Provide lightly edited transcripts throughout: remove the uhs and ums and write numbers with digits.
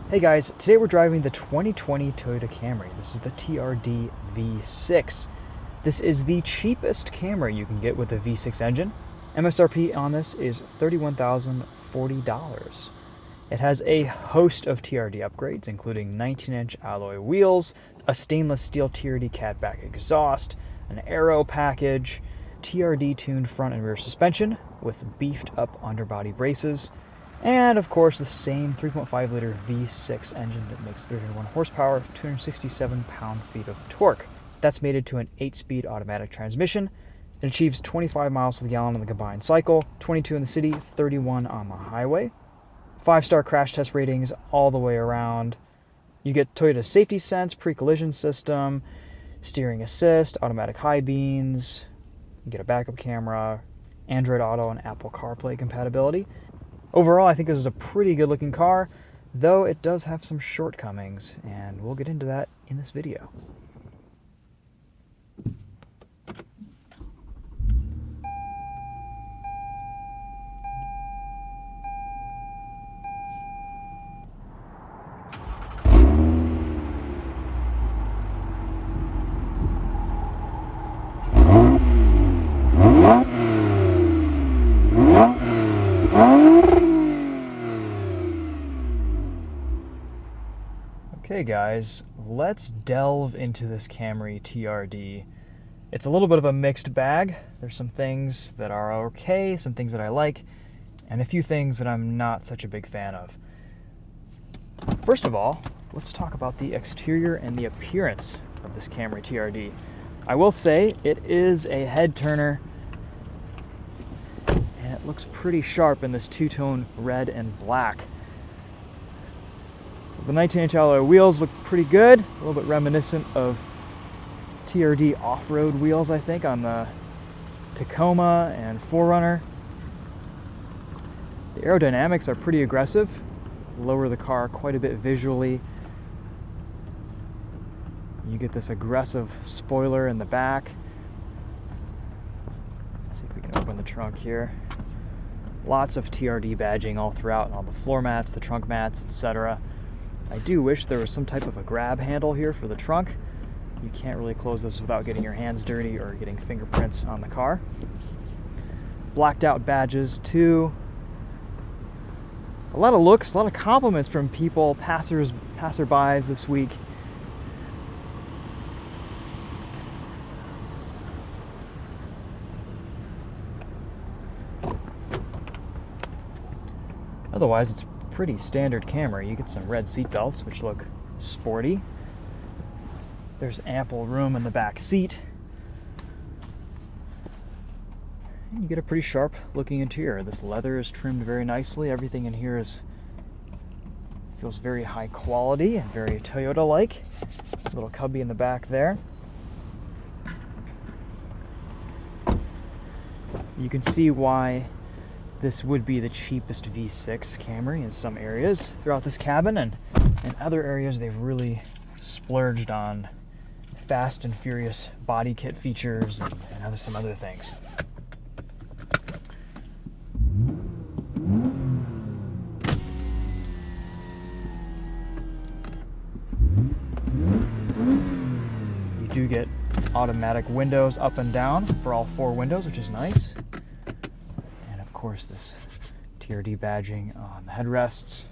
Hey guys, today we're driving the 2020 Toyota Camry. This is the TRD V6. This is the cheapest Camry you can get with a V6 engine. MSRP on this is $31,040. It has a host of TRD upgrades, including 19-inch alloy wheels, a stainless steel TRD catback exhaust, an aero package, TRD-tuned front and rear suspension with beefed-up underbody braces, and of course the same 3.5-liter V6 engine that makes 301 horsepower, 267 pound-feet of torque. That's mated to an 8-speed automatic transmission. It achieves 25 miles to the gallon on the combined cycle, 22 in the city, 31 on the highway. 5-star crash test ratings all the way around. You get Toyota Safety Sense, pre-collision system, steering assist, automatic high beams. You get a backup camera, Android Auto and Apple CarPlay compatibility. Overall, I think this is a pretty good looking car, though it does have some shortcomings, and we'll get into that in this video. Okay guys, let's delve into this Camry TRD. It's a little bit of a mixed bag. There's some things that are okay, some things that I like, and a few things that I'm not such a big fan of. First of all, let's talk about the exterior and the appearance of this Camry TRD. I will say it is a head turner, and it looks pretty sharp in this two-tone red and black. The 19-inch alloy wheels look pretty good, a little bit reminiscent of TRD off-road wheels, I think, on the Tacoma and 4Runner. The aerodynamics are pretty aggressive, lower the car quite a bit visually. You get this aggressive spoiler in the back. Let's see if we can open the trunk here. Lots of TRD badging all throughout on the floor mats, the trunk mats, etc. I do wish there was some type of a grab handle here for the trunk. You can't really close this without getting your hands dirty or getting fingerprints on the car. Blacked out badges too. A lot of looks, a lot of compliments from people, passerbys this week. Otherwise, it's pretty standard Camry. You get some red seat belts, which look sporty. There's ample room in the back seat. And you get a pretty sharp looking interior. This leather is trimmed very nicely. Everything in here feels very high quality and very Toyota-like. Little cubby in the back there. You can see why this would be the cheapest V6 Camry in some areas throughout this cabin, and in other areas they've really splurged on fast and furious body kit features and some other things. You do get automatic windows up and down for all 4 windows, which is nice. Of course, this TRD badging on the headrests.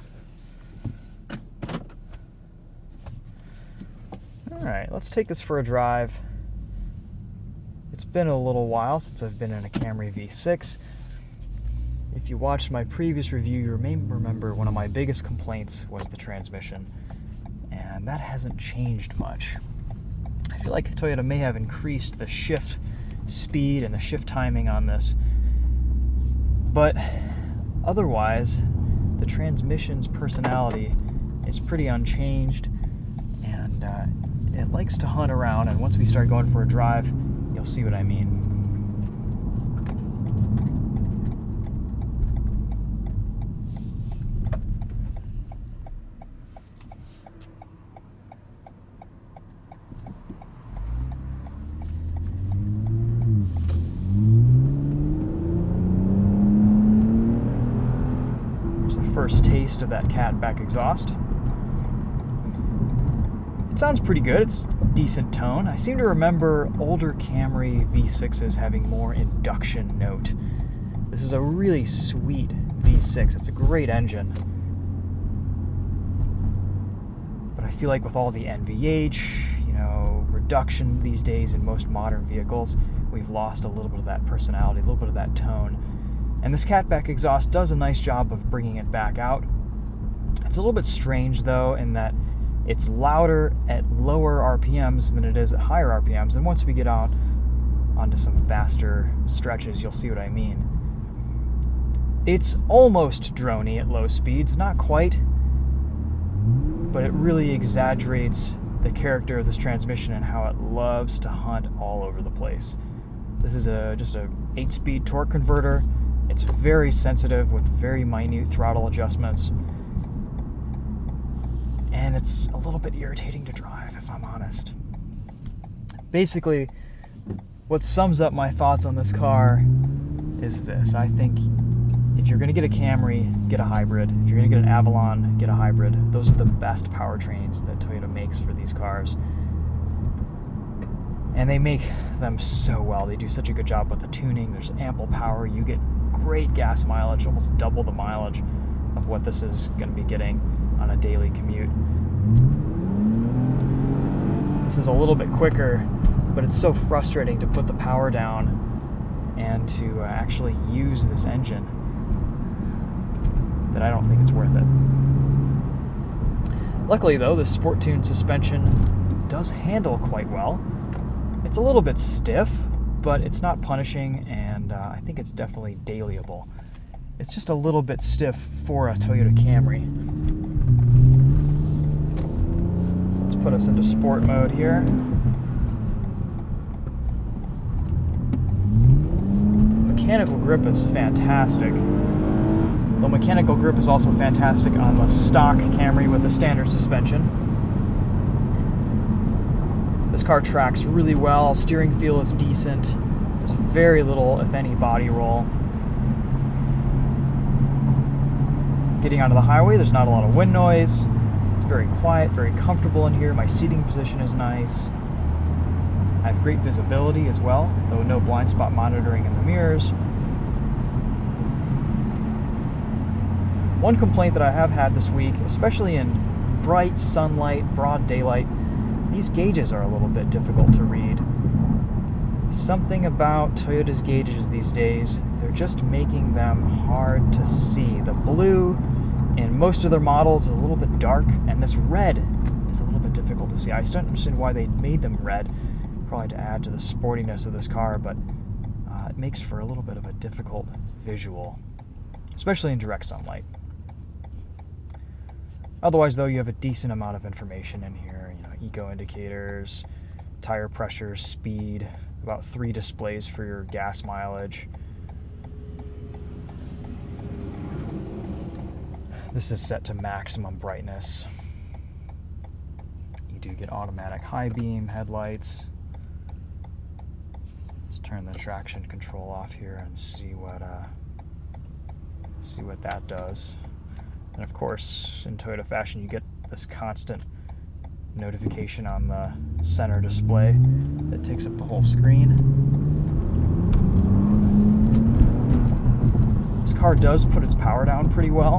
Alright, let's take this for a drive. It's been a little while since I've been in a Camry V6. If you watched my previous review, you may remember one of my biggest complaints was the transmission, and that hasn't changed much. I feel like Toyota may have increased the shift speed and the shift timing on this, but otherwise, the transmission's personality is pretty unchanged, and it likes to hunt around, and once we start going for a drive, you'll see what I mean. First taste of that catback exhaust. It sounds pretty good. It's decent tone. I seem to remember older Camry V6s having more induction note. This is a really sweet V6. It's a great engine. But I feel like with all the NVH, reduction these days in most modern vehicles, we've lost a little bit of that personality, a little bit of that tone. And this catback exhaust does a nice job of bringing it back out. It's a little bit strange, though, in that it's louder at lower RPMs than it is at higher RPMs. And once we get out onto some faster stretches, you'll see what I mean. It's almost droney at low speeds, not quite, but it really exaggerates the character of this transmission and how it loves to hunt all over the place. This is just a 8-speed torque converter. It's very sensitive with very minute throttle adjustments. And it's a little bit irritating to drive, if I'm honest. Basically, what sums up my thoughts on this car is this. I think if you're going to get a Camry, get a hybrid. If you're going to get an Avalon, get a hybrid. Those are the best powertrains that Toyota makes for these cars. And they make them so well. They do such a good job with the tuning. There's ample power. You get great gas mileage, almost double the mileage of what this is going to be getting on a daily commute. This is a little bit quicker, but it's so frustrating to put the power down and to actually use this engine that I don't think it's worth it. Luckily though, the Sport Tune suspension does handle quite well. It's a little bit stiff, but it's not punishing, and I think it's definitely dailyable. It's just a little bit stiff for a Toyota Camry. Let's put us into sport mode here. Mechanical grip is fantastic. The mechanical grip is also fantastic on the stock Camry with the standard suspension. This car tracks really well. Steering feel is decent. There's very little, if any, body roll. Getting onto the highway, there's not a lot of wind noise. It's very quiet, very comfortable in here. My seating position is nice. I have great visibility as well, though no blind spot monitoring in the mirrors. One complaint that I have had this week, especially in bright sunlight, broad daylight, these gauges are a little bit difficult to read. Something about Toyota's gauges these days, they're just making them hard to see. The blue in most of their models is a little bit dark, and this red is a little bit difficult to see. I still don't understand why they made them red, probably to add to the sportiness of this car, but it makes for a little bit of a difficult visual, especially in direct sunlight. Otherwise, though, you have a decent amount of information in here. Eco indicators, tire pressure, speed, about 3 displays for your gas mileage. This is set to maximum brightness. You do get automatic high beam headlights. Let's turn the traction control off here and see what that does. And of course, in Toyota fashion, you get this constant notification on the center display that takes up the whole screen. This car does put its power down pretty well,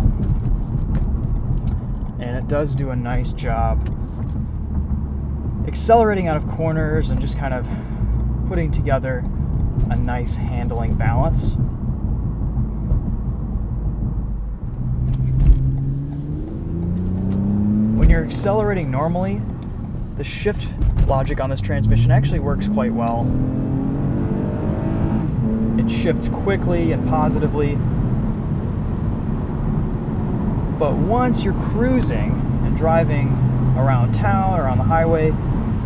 and it does do a nice job accelerating out of corners and just kind of putting together a nice handling balance. When you're accelerating normally, the shift logic on this transmission actually works quite well. It shifts quickly and positively. But once you're cruising and driving around town or on the highway,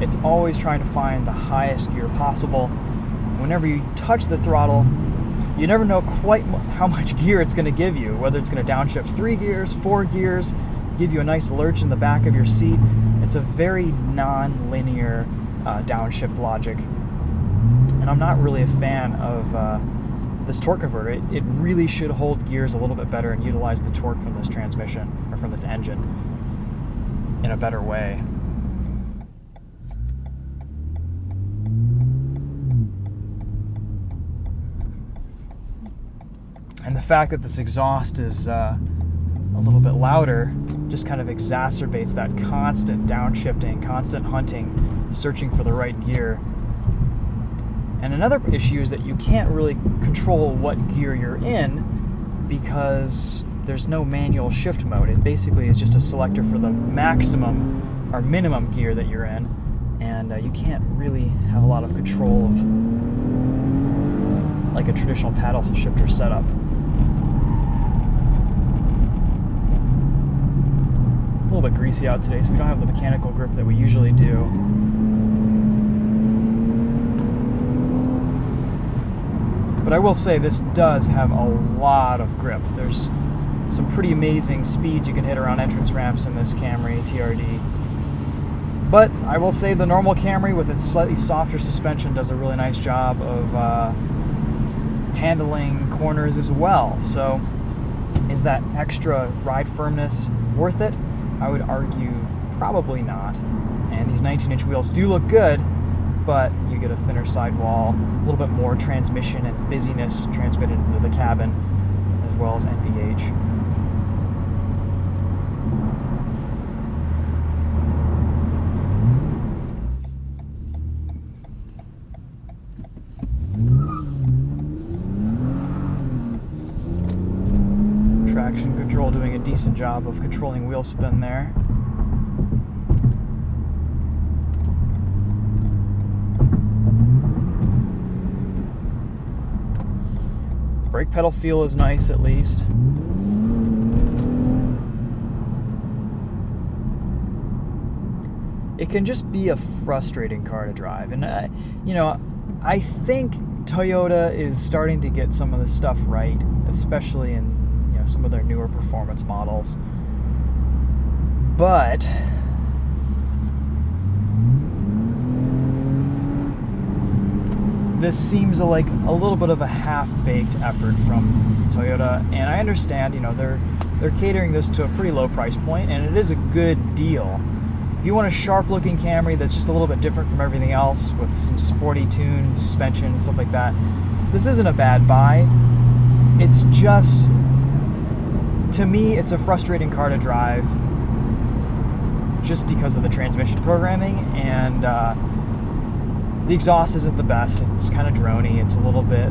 it's always trying to find the highest gear possible. Whenever you touch the throttle, you never know quite how much gear it's going to give you, whether it's going to downshift 3 gears, 4 gears, give you a nice lurch in the back of your seat. It's a very non-linear downshift logic, and I'm not really a fan of this torque converter. It really should hold gears a little bit better and utilize the torque from this transmission or from this engine in a better way. And the fact that this exhaust is a little bit louder just kind of exacerbates that constant downshifting, constant hunting, searching for the right gear. And another issue is that you can't really control what gear you're in because there's no manual shift mode. It basically is just a selector for the maximum or minimum gear that you're in, and you can't really have a lot of control of like a traditional paddle shifter setup. A little bit greasy out today, so we don't have the mechanical grip that we usually do. But I will say this does have a lot of grip. There's some pretty amazing speeds you can hit around entrance ramps in this Camry TRD. But I will say the normal Camry with its slightly softer suspension does a really nice job of handling corners as well. So is that extra ride firmness worth it? I would argue probably not. And these 19-inch wheels do look good, but you get a thinner sidewall, a little bit more transmission and busyness transmitted into the cabin, as well as NVH. Traction control doing a decent job of controlling wheel spin there. Brake pedal feel is nice, at least. It can just be a frustrating car to drive, and I think Toyota is starting to get some of this stuff right, especially in some of their newer performance models. But this seems like a little bit of a half-baked effort from Toyota, and I understand, they're catering this to a pretty low price point, and it is a good deal. If you want a sharp-looking Camry that's just a little bit different from everything else, with some sporty tuned suspension and stuff like that, this isn't a bad buy. It's just, to me, it's a frustrating car to drive just because of the transmission programming, and the exhaust isn't the best. It's kind of droney. It's a little bit,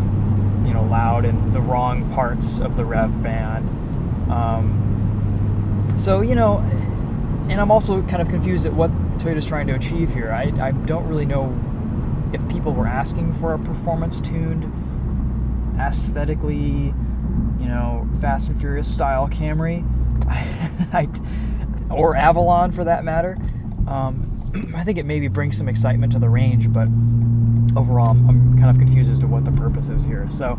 loud in the wrong parts of the rev band. And I'm also kind of confused at what Toyota's trying to achieve here. I don't really know if people were asking for a performance-tuned, aesthetically, Fast and Furious style Camry, or Avalon for that matter. I think it maybe brings some excitement to the range, but overall I'm kind of confused as to what the purpose is here. So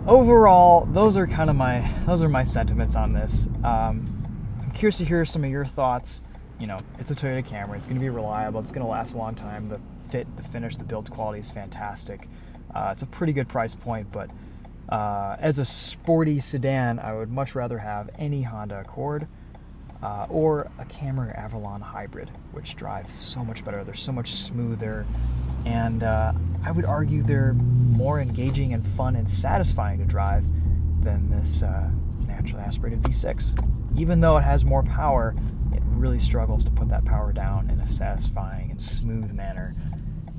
overall, those are my sentiments on this. I'm curious to hear some of your thoughts. It's a Toyota Camry. It's going to be reliable. It's going to last a long time. The fit, the finish, the build quality is fantastic. It's a pretty good price point, but as a sporty sedan, I would much rather have any Honda Accord or a Camry or Avalon hybrid, which drives so much better. They're so much smoother, and I would argue they're more engaging and fun and satisfying to drive than this naturally aspirated V6. Even though it has more power, it really struggles to put that power down in a satisfying and smooth manner.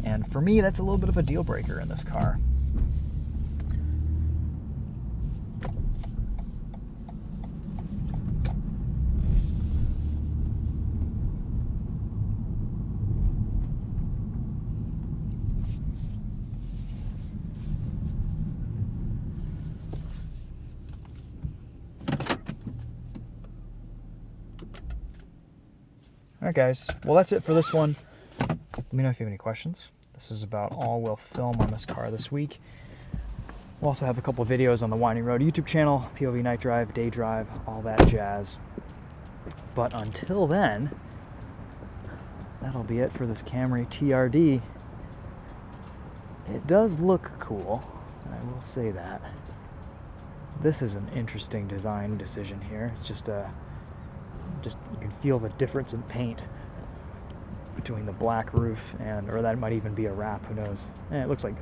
And for me, that's a little bit of a deal breaker in this car. Alright guys, well that's it for this one. Let me know if you have any questions. This is about all we'll film on this car this week. We'll also have a couple of videos on the Winding Road YouTube channel, POV night drive, day drive, all that jazz. But until then, that'll be it for this Camry TRD. It does look cool, I will say that. This is an interesting design decision here. It's just you can feel the difference in paint between the black roof or that might even be a wrap, who knows. It looks like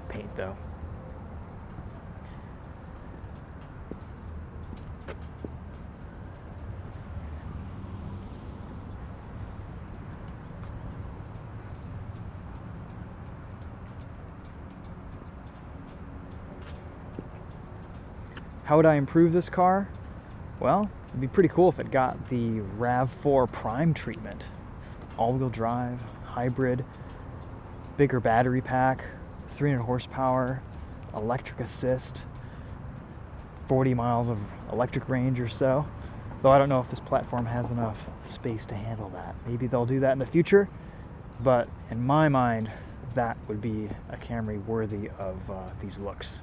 paint though. How would I improve this car? Well, it'd be pretty cool if it got the RAV4 Prime treatment. All-wheel drive, hybrid, bigger battery pack, 300 horsepower, electric assist, 40 miles of electric range or so. Though I don't know if this platform has enough space to handle that. Maybe they'll do that in the future, but in my mind, that would be a Camry worthy of these looks.